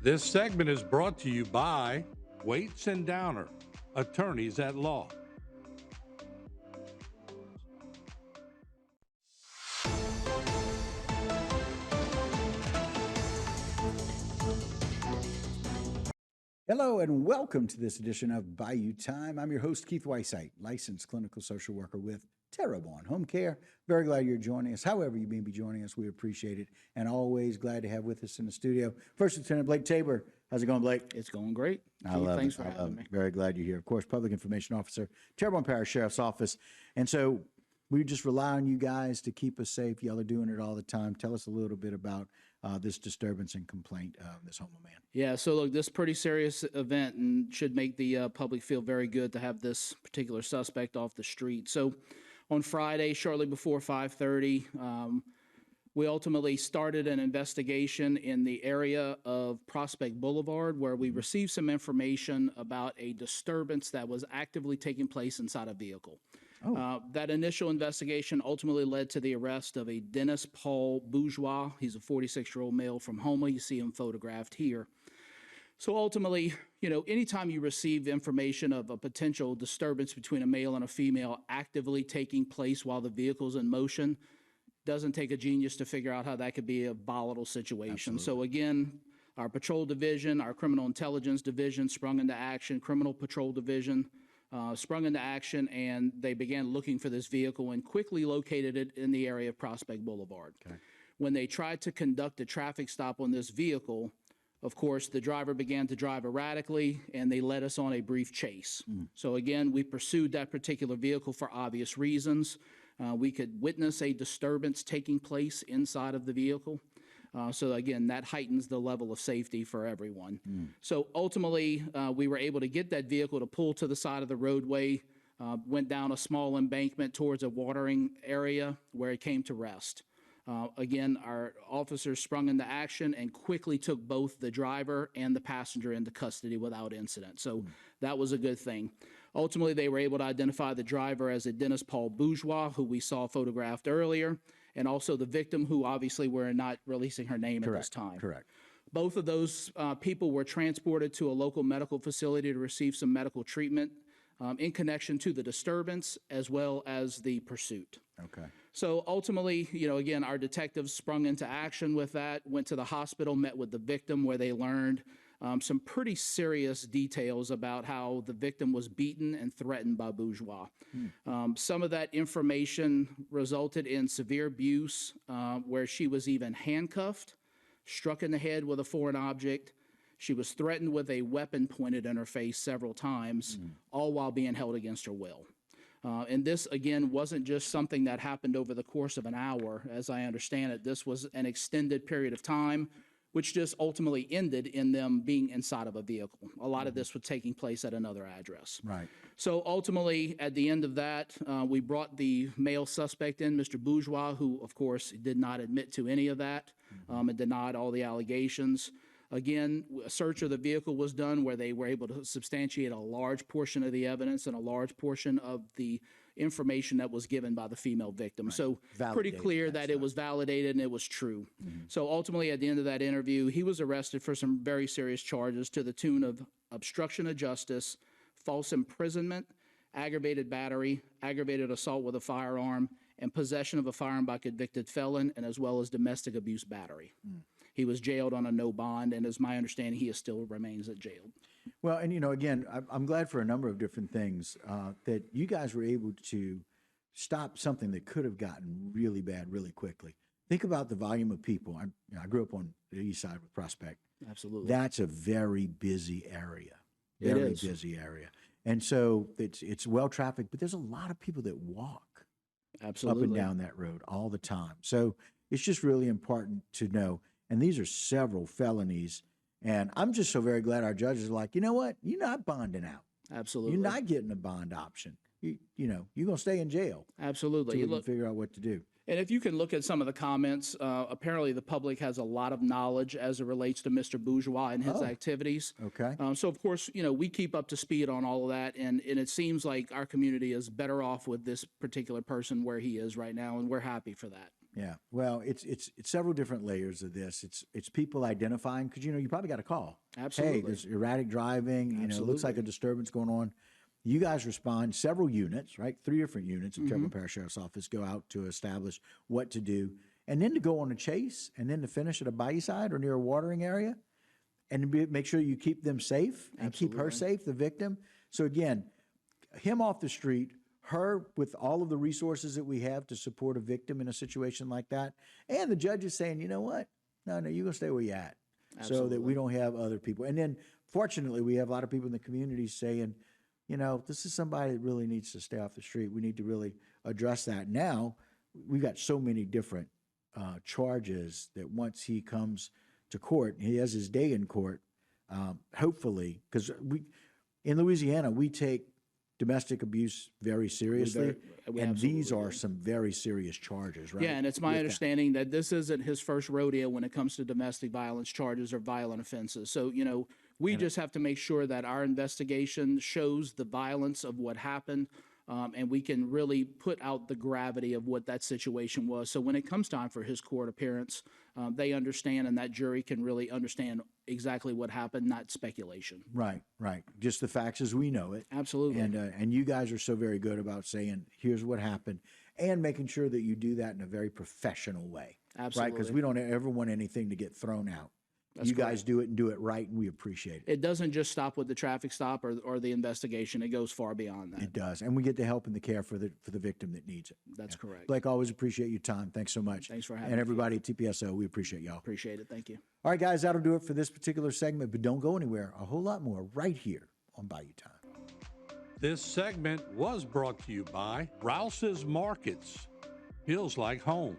This segment is brought to you by Waits and Downer, attorneys at law. Hello and welcome to this edition of Bayou Time. I'm your host, Keith Weissite, licensed clinical social worker with Terrebonne Home Care. Very glad you're joining us. However you may be joining us, we appreciate it. And always glad to have with us in the studio, First Lieutenant Blake Tabor. How's it going, Blake? It's going great. I love Thanks it. for having me. Very glad you're here. Of course, Public Information Officer, Terrebonne Parish Sheriff's Office. And so we just rely on you guys to keep us safe. Y'all are doing it all the time. Tell us a little bit about this disturbance and complaint of this Houma man. Yeah, so look, this is a pretty serious event and should make the public feel very good to have this particular suspect off the street. So on Friday, shortly before 5:30, we ultimately started an investigation in the area of Prospect Boulevard where we received some information about a disturbance that was actively taking place inside a vehicle. That initial investigation ultimately led to the arrest of a Dennis Paul Bourgeois. He's a 46-year-old male from Houma. You see him photographed here. So ultimately, anytime you receive information of a potential disturbance between a male and a female actively taking place while the vehicle's in motion, doesn't take a genius to figure out how that could be a volatile situation. Absolutely. So again, our patrol division, our criminal intelligence division sprung into action, criminal patrol division sprung into action, and they began looking for this vehicle and quickly located it in the area of Prospect Boulevard. Okay. When they tried to conduct a traffic stop on this vehicle, of course, the driver began to drive erratically, and they led us on a brief chase. So again, we pursued that particular vehicle for obvious reasons. We could witness a disturbance taking place inside of the vehicle. So again, that heightens the level of safety for everyone. So ultimately, we were able to get that vehicle to pull to the side of the roadway, went down a small embankment towards a watering area where it came to rest. Again, our officers sprung into action and quickly took both the driver and the passenger into custody without incident. So that was a good thing. Ultimately, they were able to identify the driver as a Dennis Paul Bourgeois, who we saw photographed earlier, and also the victim, who obviously we're not releasing her name at this time. Correct. Both of those people were transported to a local medical facility to receive some medical treatment in connection to the disturbance as well as the pursuit. Okay. So ultimately, again, our detectives sprung into action with that, went to the hospital, met with the victim where they learned some pretty serious details about how the victim was beaten and threatened by Bourgeois. Some of that information resulted in severe abuse where she was even handcuffed, struck in the head with a foreign object. She was threatened with a weapon pointed in her face several times, all while being held against her will. And this, again, wasn't just something that happened over the course of an hour. As I understand it, this was an extended period of time, which just ultimately ended in them being inside of a vehicle. A lot of this was taking place at another address. Right. So ultimately, at the end of that, we brought the male suspect in, Mr. Bourgeois, who, of course, did not admit to any of that and denied all the allegations. Again, a search of the vehicle was done where they were able to substantiate a large portion of the evidence and a large portion of the information that was given by the female victim. Right. So pretty clear that it was validated and it was true. So ultimately, at the end of that interview, he was arrested for some very serious charges to the tune of obstruction of justice, false imprisonment, aggravated battery, aggravated assault with a firearm, and possession of a firearm by convicted felon, and as well as domestic abuse battery. He was jailed on a no bond, and as my understanding, he still remains at jail. Well, and again, I'm glad for a number of different things that you guys were able to stop something that could have gotten really bad really quickly. Think about the volume of people. I grew up on the east side of Prospect. Absolutely. That's a very busy area. Very busy area. And so it's well trafficked, but there's a lot of people that walk up and down that road all the time. So it's just really important to know. And these are several felonies. And I'm just so very glad our judges are like, you know what? You're not bonding out. Absolutely. You're not getting a bond option. You're going to stay in jail. Absolutely. Until we can figure out what to do. And if you can look at some of the comments, apparently the public has a lot of knowledge as it relates to Mr. Bourgeois and his activities. Okay. So, of course, we keep up to speed on all of that. And it seems like our community is better off with this particular person where he is right now. And we're happy for that. Yeah. Well, it's several different layers of this. It's people identifying, because you probably got a call. Absolutely. Hey, there's erratic driving. It looks like Absolutely. a disturbance going on. You guys respond. Several units, right? 3 different units of Terrebonne Parish Sheriff's Office go out to establish what to do, and then to go on a chase, and then to finish at a bayou side or near a watering area, and to make sure you keep them safe and keep her safe, the victim. So again, him off the street, her with all of the resources that we have to support a victim in a situation like that, and the judge is saying, you know what? No, you're gonna stay where you're at, so that we don't have other people. And then, fortunately, we have a lot of people in the community saying, this is somebody that really needs to stay off the street. We need to really address that. Now, we've got so many different charges that once he comes to court, he has his day in court. Hopefully, because in Louisiana we take domestic abuse very seriously, and these are some very serious charges, right? Yeah, and it's my understanding that this isn't his first rodeo when it comes to domestic violence charges or violent offenses. So, we just have to make sure that our investigation shows the violence of what happened, and we can really put out the gravity of what that situation was. So when it comes time for his court appearance, they understand, and that jury can really understand exactly what happened, not speculation. Right. Just the facts as we know it. Absolutely. And you guys are so very good about saying, here's what happened, and making sure that you do that in a very professional way. Absolutely. Right? Because we don't ever want anything to get thrown out. You guys do it and do it right, and we appreciate it. It doesn't just stop with the traffic stop or the investigation. It goes far beyond that. It does, and we get the help and the care for the victim that needs it. That's correct. Blake, always appreciate your time. Thanks so much. Thanks for having me. And everybody at TPSO, we appreciate y'all. Appreciate it. Thank you. All right, guys, that'll do it for this particular segment, but don't go anywhere. A whole lot more right here on Bayou Time. This segment was brought to you by Rouse's Markets. Feels like home.